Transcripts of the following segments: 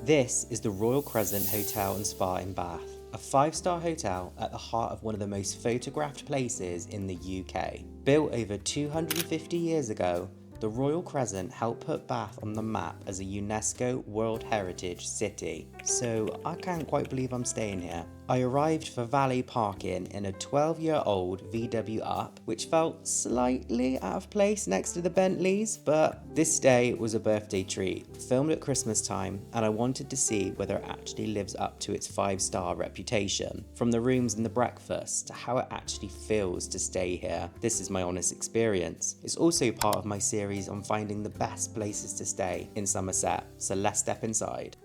This is the Royal Crescent Hotel and Spa in Bath, a 5-star hotel at the heart of one of the most photographed places in the UK. Built over 250 years ago, the Royal Crescent helped put Bath on the map as a UNESCO World Heritage City. So I can't quite believe I'm staying here. I arrived for valet parking in a 12-year-old VW Up, which felt slightly out of place next to the Bentleys, but this stay was a birthday treat, filmed at Christmas time, and I wanted to see whether it actually lives up to its 5-star reputation. From the rooms and the breakfast to how it actually feels to stay here, this is my honest experience. It's also part of my series on finding the best places to stay in Somerset, so let's step inside.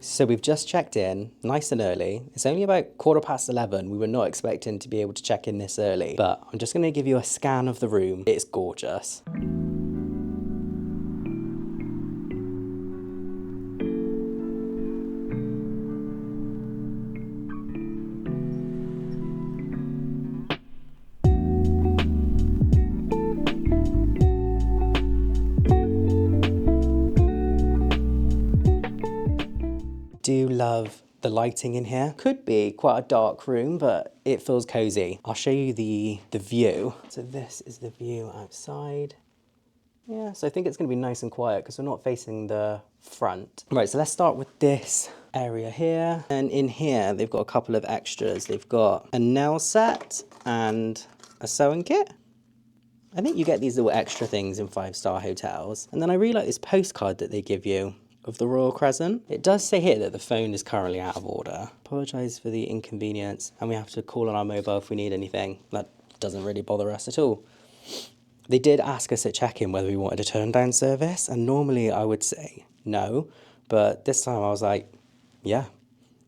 So we've just checked in, nice and early. It's only about 11:15. We were not expecting to be able to check in this early, but I'm just going to give you a scan of the room. It's gorgeous. Do love the lighting in here. Could be quite a dark room, but it feels cozy. I'll show you the view. So this is the view outside. Yeah, so I think it's gonna be nice and quiet because we're not facing the front. Right, so let's start with this area here. And in here, they've got a couple of extras. They've got a nail set and a sewing kit. I think you get these little extra things in 5-star hotels. And then I really like this postcard that they give you of the Royal Crescent. It does say here that the phone is currently out of order. Apologise for the inconvenience, and we have to call on our mobile if we need anything. That doesn't really bother us at all. They did ask us at check-in whether we wanted a Turndown service, and normally I would say no, but this time I was like, yeah.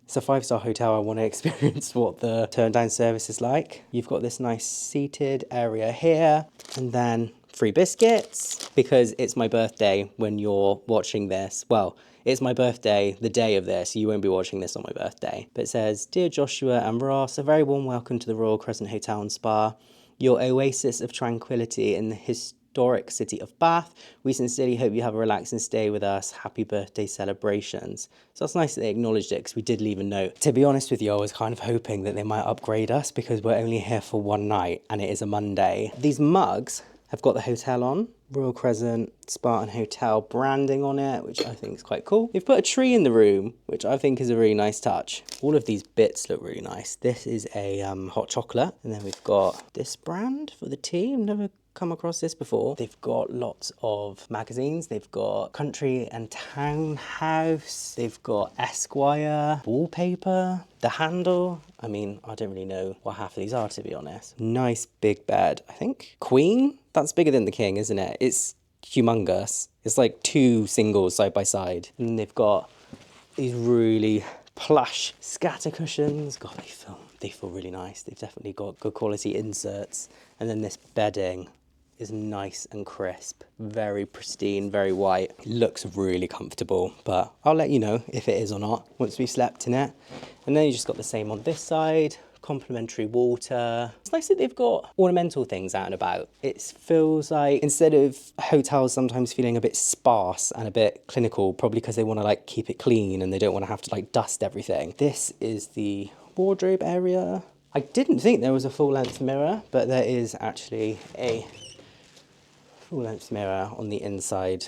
It's a 5-star hotel, I want to experience what the Turndown service is like. You've got this nice seated area here, and then free biscuits, because it's my birthday when you're watching this. Well, it's my birthday the day of this, you won't be watching this on my birthday. But it says, "Dear Joshua and Ross, a very warm welcome to the Royal Crescent Hotel and Spa, your oasis of tranquility in the historic city of Bath. We sincerely hope you have a relaxing stay with us. Happy birthday celebrations." So it's nice that they acknowledged it because we did leave a note. To be honest with you, I was kind of hoping that they might upgrade us because we're only here for one night and it is a Monday. These mugs have got the hotel on, Royal Crescent Spa and Hotel branding on it, which I think is quite cool. They've put a tree in the room, which I think is a really nice touch. All of these bits look really nice. This is a hot chocolate, and then we've got this brand for the tea. I've never come across this before. They've got lots of magazines. They've got Country and Town House. They've got Esquire, wallpaper, The Handle. I mean, I don't really know what half of these are, to be honest. Nice big bed, I think. Queen? That's bigger than the King, isn't it? It's humongous. It's like 2 singles side by side. And they've got these really plush scatter cushions. God, they feel really nice. They've definitely got good quality inserts. And then this bedding is nice and crisp, very pristine, very white. It looks really comfortable, but I'll let you know if it is or not once we've slept in it. And then you just got the same on this side, complimentary water. It's nice that they've got ornamental things out and about. It feels like, instead of hotels sometimes feeling a bit sparse and a bit clinical, probably because they want to like keep it clean and they don't want to have to like dust everything. This is the wardrobe area. I didn't think there was a full-length mirror, but there is actually a full-length mirror on the inside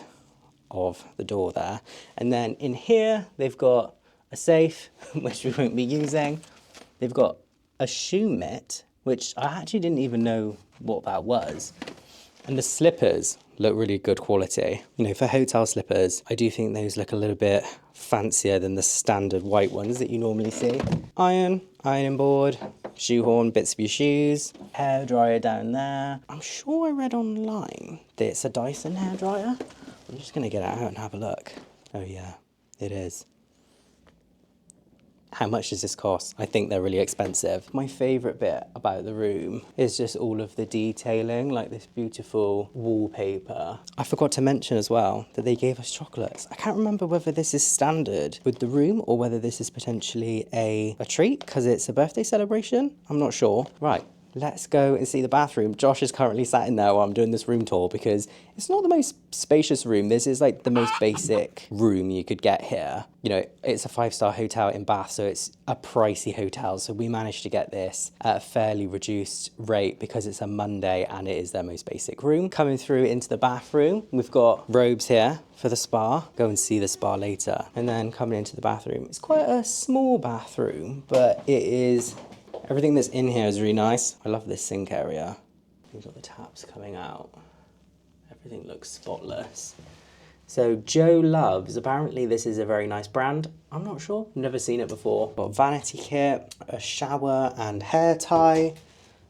of the door there. And then in here, they've got a safe, which we won't be using. They've got a shoe mitt, which I actually didn't even know what that was. And the slippers look really good quality. You know, for hotel slippers, I do think those look a little bit fancier than the standard white ones that you normally see. Ironing board, shoehorn, bits of your shoes, hairdryer down there. I'm sure I read online that it's a Dyson hairdryer. I'm just gonna get it out and have a look. Oh yeah, it is. How much does this cost? I think they're really expensive. My favourite bit about the room is just all of the detailing, like this beautiful wallpaper. I forgot to mention as well that they gave us chocolates. I can't remember whether this is standard with the room or whether this is potentially a treat because it's a birthday celebration. I'm not sure. Right, let's go and see the bathroom. Josh is currently sat in there while I'm doing this room tour because it's not the most spacious room. This is like the most basic room you could get here. You know, it's a 5-star hotel in Bath, so it's a pricey hotel. So we managed to get this at a fairly reduced rate because it's a Monday and it is their most basic room. Coming through into the bathroom, we've got robes here for the spa. Go and see the spa later. And then coming into the bathroom, it's quite a small bathroom, but it is, everything that's in here is really nice. I love this sink area. You've got the taps coming out. Everything looks spotless. So Joe Loves, apparently this is a very nice brand. I'm not sure, never seen it before. Got vanity kit, a shower and hair tie.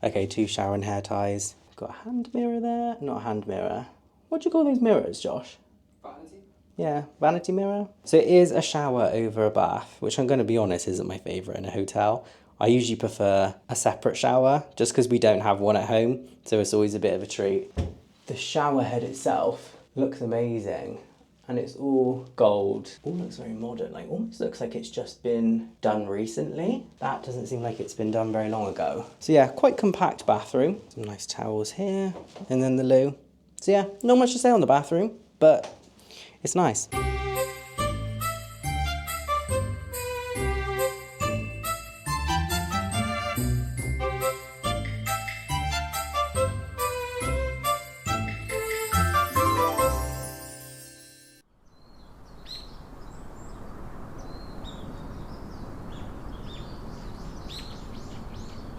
Okay, 2 shower and hair ties. Got a hand mirror there, not a hand mirror. What do you call those mirrors, Josh? Vanity? Yeah, vanity mirror. So it is a shower over a bath, which I'm gonna be honest isn't my favorite in a hotel. I usually prefer a separate shower just because we don't have one at home. So it's always a bit of a treat. The shower head itself looks amazing. And it's all gold. All looks very modern, like almost looks like it's just been done recently. That doesn't seem like it's been done very long ago. So yeah, quite compact bathroom. Some nice towels here, and then the loo. So yeah, not much to say on the bathroom, but it's nice.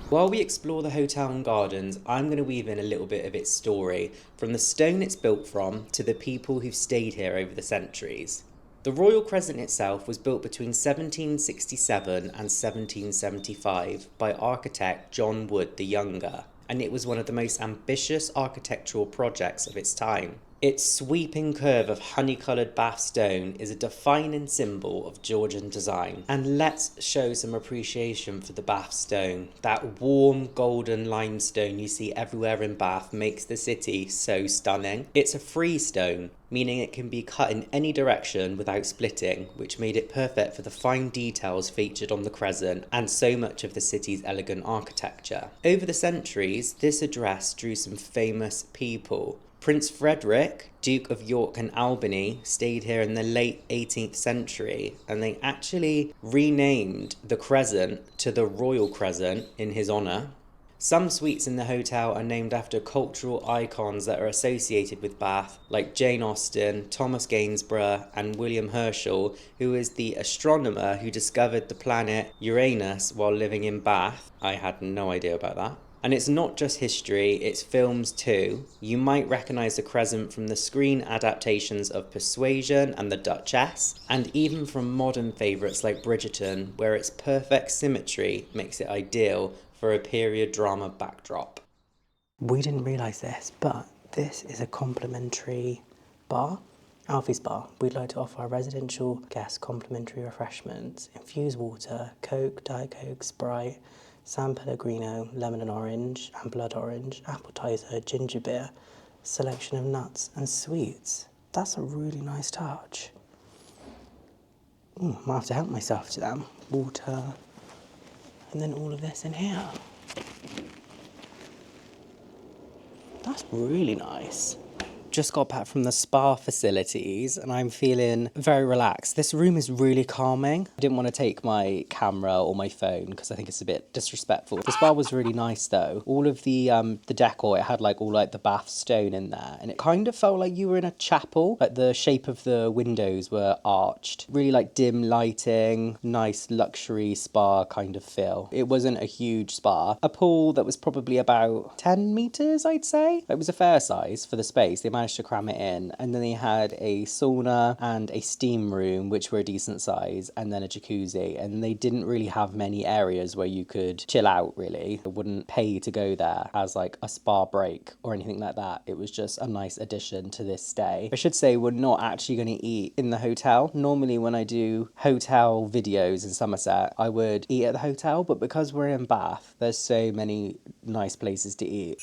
While we explore the hotel and gardens, I'm going to weave in a little bit of its story, from the stone it's built from to the people who've stayed here over the centuries. The Royal Crescent itself was built between 1767 and 1775 by architect John Wood the Younger, and it was one of the most ambitious architectural projects of its time. Its sweeping curve of honey-coloured Bath stone is a defining symbol of Georgian design. And let's show some appreciation for the Bath stone. That warm golden limestone you see everywhere in Bath makes the city so stunning. It's a freestone, meaning it can be cut in any direction without splitting, which made it perfect for the fine details featured on the crescent and so much of the city's elegant architecture. Over the centuries, this address drew some famous people. Prince Frederick, Duke of York and Albany, stayed here in the late 18th century, and they actually renamed the Crescent to the Royal Crescent in his honour. Some suites in the hotel are named after cultural icons that are associated with Bath, like Jane Austen, Thomas Gainsborough, and William Herschel, who is the astronomer who discovered the planet Uranus while living in Bath. I had no idea about that. And it's not just history, it's films too. You might recognise the Crescent from the screen adaptations of Persuasion and The Duchess, and even from modern favourites like Bridgerton, where its perfect symmetry makes it ideal for a period drama backdrop. We didn't realise this, but this is a complimentary bar. Alfie's bar. We'd like to offer our residential guests complimentary refreshments, infused water, Coke, Diet Coke, Sprite, San Pellegrino, lemon and orange, and blood orange, appetizer, ginger beer, selection of nuts and sweets. That's a really nice touch. I might have to help myself to them. Water, and then all of this in here. That's really nice. Just got back from the spa facilities and I'm feeling very relaxed. This room is really calming. I didn't want to take my camera or my phone because I think it's a bit disrespectful. The spa was really nice though. All of the decor, it had like all like the Bath stone in there and it kind of felt like you were in a chapel. Like the shape of the windows were arched. Really like dim lighting, nice luxury spa kind of feel. It wasn't a huge spa. A pool that was probably about 10 meters, I'd say. It was a fair size for the space. They managed to cram it in, and then they had a sauna and a steam room which were a decent size, and then a jacuzzi, and they didn't really have many areas where you could chill out really. It wouldn't pay to go there as like a spa break or anything like that. It was just a nice addition to this stay. I should say we're not actually going to eat in the hotel. Normally when I do hotel videos in Somerset I would eat at the hotel, but because we're in Bath there's so many nice places to eat.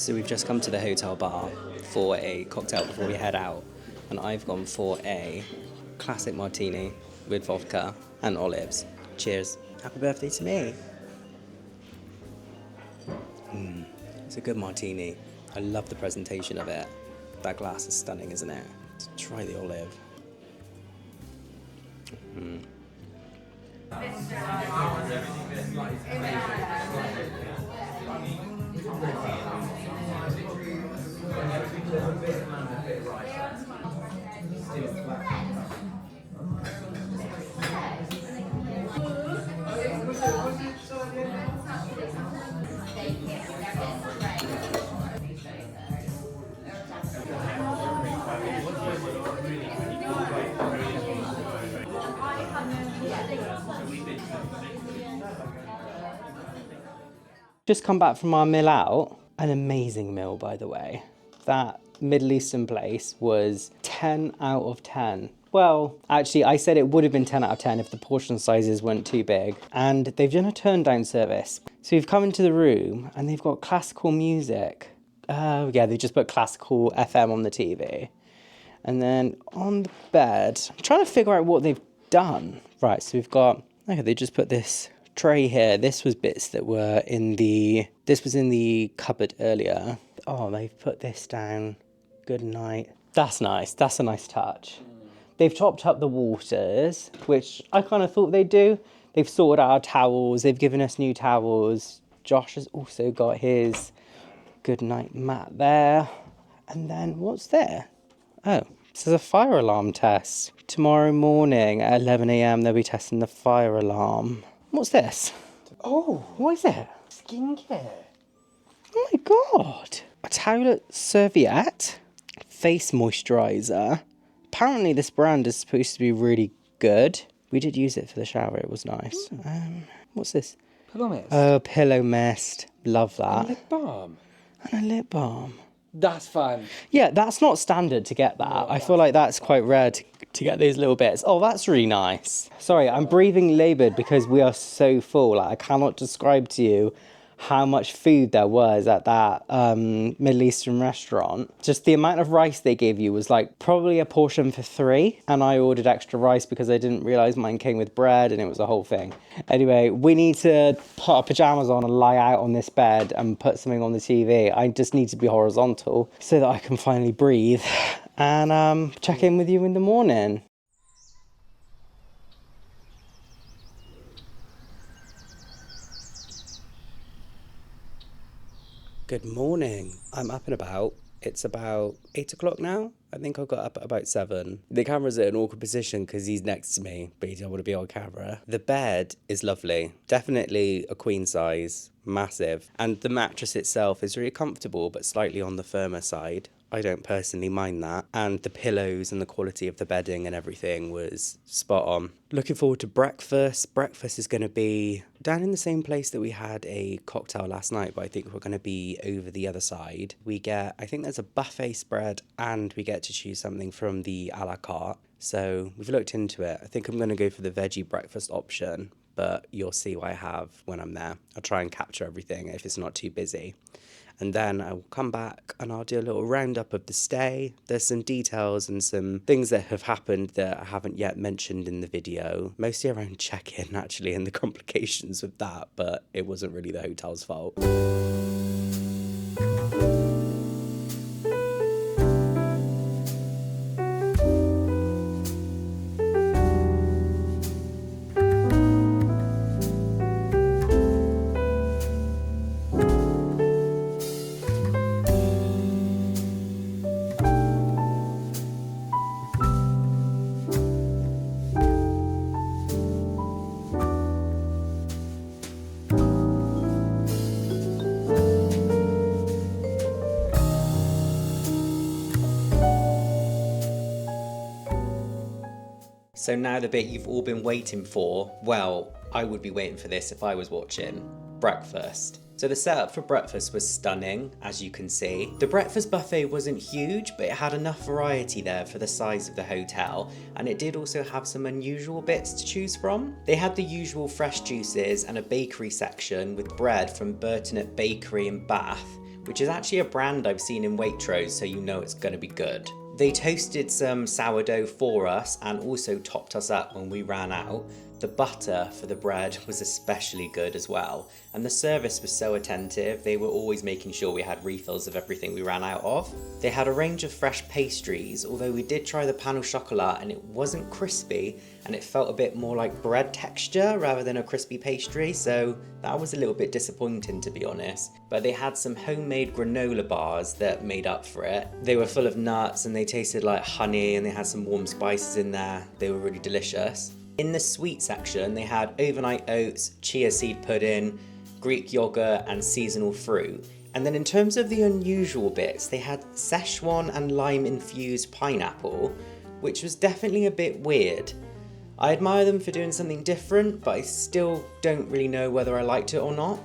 So we've just come to the hotel bar for a cocktail before we head out, and I've gone for a classic martini with vodka and olives. Cheers. Happy birthday to me. It's a good martini. I love the presentation of it. That glass is stunning, isn't it? Let's try the olive. Just come back from our meal out. An amazing meal, by the way. That Middle Eastern place was 10 out of 10. Well, actually, I said it would have been 10 out of 10 if the portion sizes weren't too big. And they've done a turn-down service. So we've come into the room and they've got classical music. Yeah, they just put classical FM on the TV. And then on the bed, I'm trying to figure out what they've done. Right, so we've got, okay, they just put this tray here. This was bits that were in the, this was in the cupboard earlier. Oh, they've put this down. Good night. That's nice. That's a nice touch. They've topped up the waters, which I kind of thought they'd do. They've sorted out our towels. They've given us new towels. Josh has also got his good night mat there. And then what's there? Oh, this is a fire alarm test. Tomorrow morning at 11 a.m. they'll be testing the fire alarm. What's this? Oh, what is it? Skincare. Oh my God. A towelette serviette, face moisturizer. Apparently this brand is supposed to be really good. We did use it for the shower. It was nice. What's this? Pillow mist. Oh, pillow mist. Love that. And lip balm. And a lip balm. That's fun. Yeah, that's not standard to get that. No, I feel like that's quite rare to get these little bits. Oh, that's really nice. Sorry, I'm breathing laboured because we are so full. Like, I cannot describe to you how much food there was at that Middle Eastern restaurant. Just the amount of rice they gave you was like probably a portion for 3. And I ordered extra rice because I didn't realise mine came with bread and it was a whole thing. Anyway, we need to put our pyjamas on and lie out on this bed and put something on the TV. I just need to be horizontal so that I can finally breathe and check in with you in the morning. Good morning. I'm up and about. It's about 8 o'clock now. I think I got up at about 7. The camera's at an awkward position because he's next to me, but he don't want to be on camera. The bed is lovely. Definitely a queen size, massive. And the mattress itself is really comfortable, but slightly on the firmer side. I don't personally mind that. And the pillows and the quality of the bedding and everything was spot on. Looking forward to breakfast. Breakfast is going to be down in the same place that we had a cocktail last night, but I think we're going to be over the other side. We get, I think there's a buffet spread and we get to choose something from the a la carte. So we've looked into it. I think I'm going to go for the veggie breakfast option, but you'll see what I have when I'm there. I'll try and capture everything if it's not too busy. And then I will come back and I'll do a little roundup of the stay. There's some details and some things that have happened that I haven't yet mentioned in the video. Mostly around check-in, actually, and the complications with that, but it wasn't really the hotel's fault. So now the bit you've all been waiting for, well, I would be waiting for this if I was watching. Breakfast. So the setup for breakfast was stunning, as you can see. The breakfast buffet wasn't huge, but it had enough variety there for the size of the hotel, and it did also have some unusual bits to choose from. They had the usual fresh juices and a bakery section with bread from Burton Bakery in Bath, which is actually a brand I've seen in Waitrose, so you know it's going to be good. They toasted some sourdough for us and also topped us up when we ran out. The butter for the bread was especially good as well, and the service was so attentive. They were always making sure we had refills of everything we ran out of. They had a range of fresh pastries, although we did try the pain au chocolat and it wasn't crispy and it felt a bit more like bread texture rather than a crispy pastry, so that was a little bit disappointing to be honest. But they had some homemade granola bars that made up for it. They were full of nuts and they tasted like honey and they had some warm spices in there. They were really delicious. In the sweet section, they had overnight oats, chia seed pudding, Greek yogurt and seasonal fruit. And then in terms of the unusual bits, they had Szechuan and lime infused pineapple, which was definitely a bit weird. I admire them for doing something different, but I still don't really know whether I liked it or not.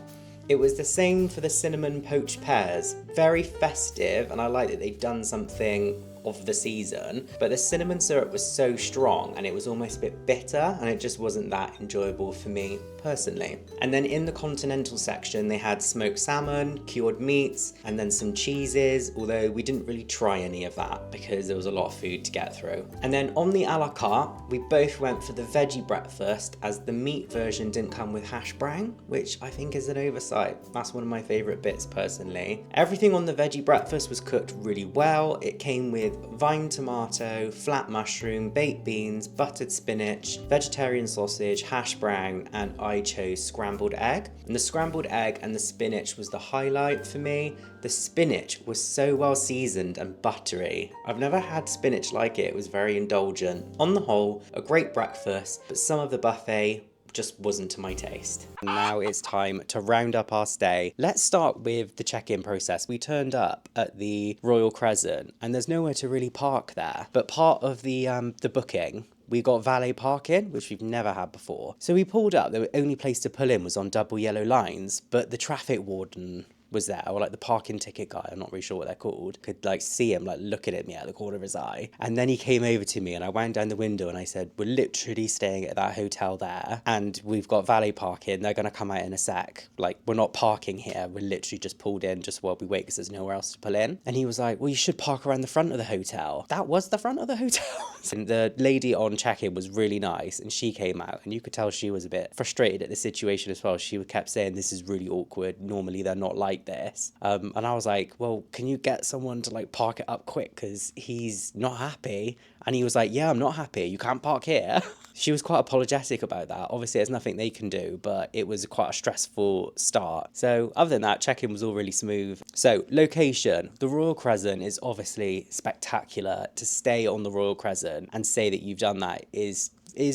It was the same for the cinnamon poached pears. Very festive, and I like that they'd done something of the season, but the cinnamon syrup was so strong and it was almost a bit bitter and it just wasn't that enjoyable for me personally. And then in the continental section they had smoked salmon, cured meats and then some cheeses, although we didn't really try any of that because there was a lot of food to get through. And then on the a la carte we both went for the veggie breakfast, as the meat version didn't come with hash brown, which I think is an oversight. That's one of my favourite bits personally. Everything on the veggie breakfast was cooked really well. It came with vine tomato, flat mushroom, baked beans, buttered spinach, vegetarian sausage, hash brown, and I chose scrambled egg. And the scrambled egg and the spinach was the highlight for me. The spinach was so well seasoned and buttery. I've never had spinach like it. It was very indulgent. On the whole, a great breakfast, but some of the buffet just wasn't to my taste. Now it's time to round up our stay. Let's start with the check-in process. We turned up at the Royal Crescent and there's nowhere to really park there. But part of the booking, we got valet parking, which we've never had before. So we pulled up. The only place to pull in was on double yellow lines, but the traffic warden was there, or like the parking ticket guy, I'm not really sure what they're called, could like see him like looking at me out of the corner of his eye. And then he came over to me and I wound down the window and I said, we're literally staying at that hotel there and we've got valet parking, they're gonna come out in a sec. Like, we're not parking here, we're literally just pulled in just while we wait because there's nowhere else to pull in. And he was like, well, you should park around the front of the hotel. That was the front of the hotel. And the lady on check-in was really nice and she came out and you could tell she was a bit frustrated at the situation as well. She kept saying, this is really awkward, normally they're not like this. And I was like, well, can you get someone to like park it up quick because he's not happy? And he was like, yeah, I'm not happy, you can't park here. She was quite apologetic about that. Obviously there's nothing they can do, but it was quite a stressful start. So other than that, check-in was all really smooth. So location, the Royal Crescent is obviously spectacular. To stay on the Royal Crescent and say that you've done that is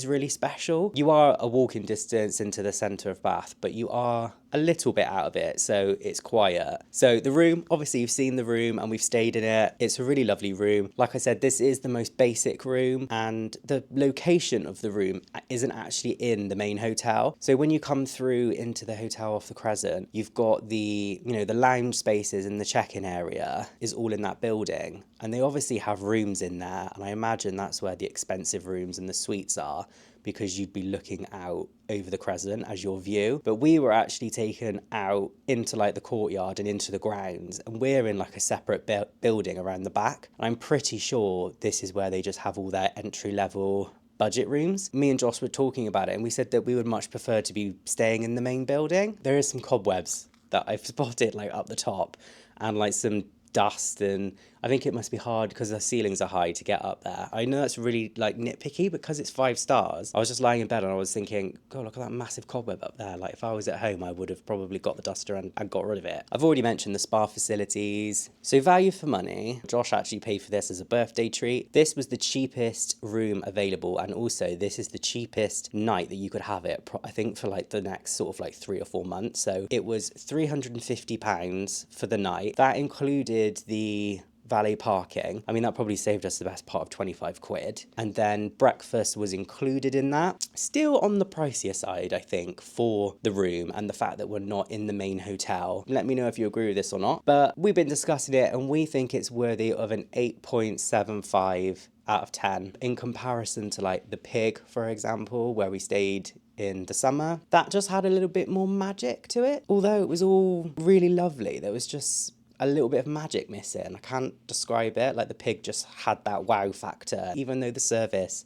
really special. You are a walking distance into the centre of Bath, but you are a little bit out of it, so it's quiet. So the room, obviously you've seen the room and we've stayed in it. It's a really lovely room. Like I said, this is the most basic room and the location of the room isn't actually in the main hotel. So when you come through into the hotel off the Crescent, you've got the, you know, the lounge spaces and the check-in area is all in that building. And they obviously have rooms in there, and I imagine that's where the expensive rooms and the suites are, because you'd be looking out over the Crescent as your view. But we were actually taken out into like the courtyard and into the grounds, and we're in like a separate building around the back. And I'm pretty sure this is where they just have all their entry-level budget rooms. Me and Josh were talking about it and we said that we would much prefer to be staying in the main building. There is some cobwebs that I've spotted like up the top and like some dust, and I think it must be hard because the ceilings are high to get up there. I know that's really like nitpicky because it's 5 stars. I was just lying in bed and I was thinking, God, look at that massive cobweb up there. Like if I was at home, I would have probably got the duster and got rid of it. I've already mentioned the spa facilities. So value for money. Josh actually paid for this as a birthday treat. This was the cheapest room available, and also this is the cheapest night that you could have it, I think for like the next sort of like 3 or 4 months. So it was £350 for the night. That included the valet parking. I mean, that probably saved us the best part of 25 quid. And then breakfast was included in that. Still on the pricier side, I think, for the room and the fact that we're not in the main hotel. Let me know if you agree with this or not. But we've been discussing it and we think it's worthy of an 8.75 out of 10 in comparison to like the Pig, for example, where we stayed in the summer. That just had a little bit more magic to it. Although it was all really lovely, there was just a little bit of magic missing. I can't describe it. Like the pig just had that wow factor, even though the service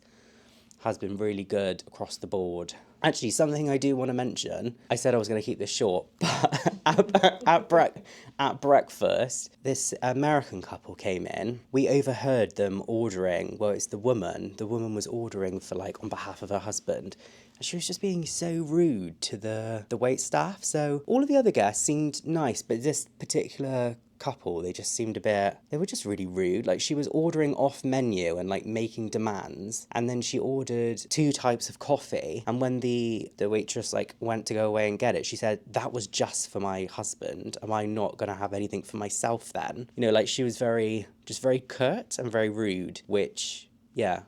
has been really good across the board. Actually, something I do want to mention, I said I was going to keep this short, but at breakfast, this American couple came in. We overheard them ordering, well, it's the woman was ordering for like on behalf of her husband. And she was just being so rude to the wait staff. So all of the other guests seemed nice, but this particular couple, they just seemed they were just really rude. Like she was ordering off menu and like making demands, and then she ordered 2 types of coffee, and when the waitress like went to go away and get it, she said, that was just for my husband, am I not gonna have anything for myself then? You know, like she was very curt and very rude, which yeah,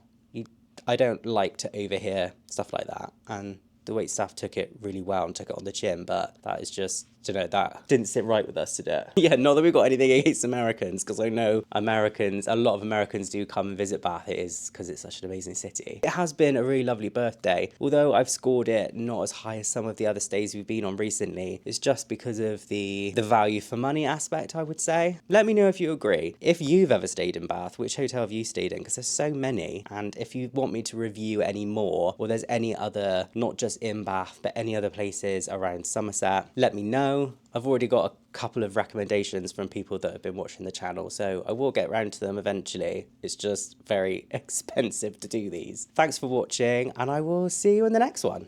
I don't like to overhear stuff like that, and the waitstaff took it really well and took it on the chin, but that is just, you know, that didn't sit right with us today. Yeah, not that we've got anything against Americans, because I know a lot of Americans do come and visit Bath. It is because it's such an amazing city. It has been a really lovely birthday, although I've scored it not as high as some of the other stays we've been on recently. It's just because of the value for money aspect, I would say. Let me know if you agree. If you've ever stayed in Bath, which hotel have you stayed in? Because there's so many. And if you want me to review any more, or there's any other, not just in Bath, but any other places around Somerset, let me know. I've already got a couple of recommendations from people that have been watching the channel, so I will get around to them eventually. It's just very expensive to do these. Thanks for watching, and I will see you in the next one.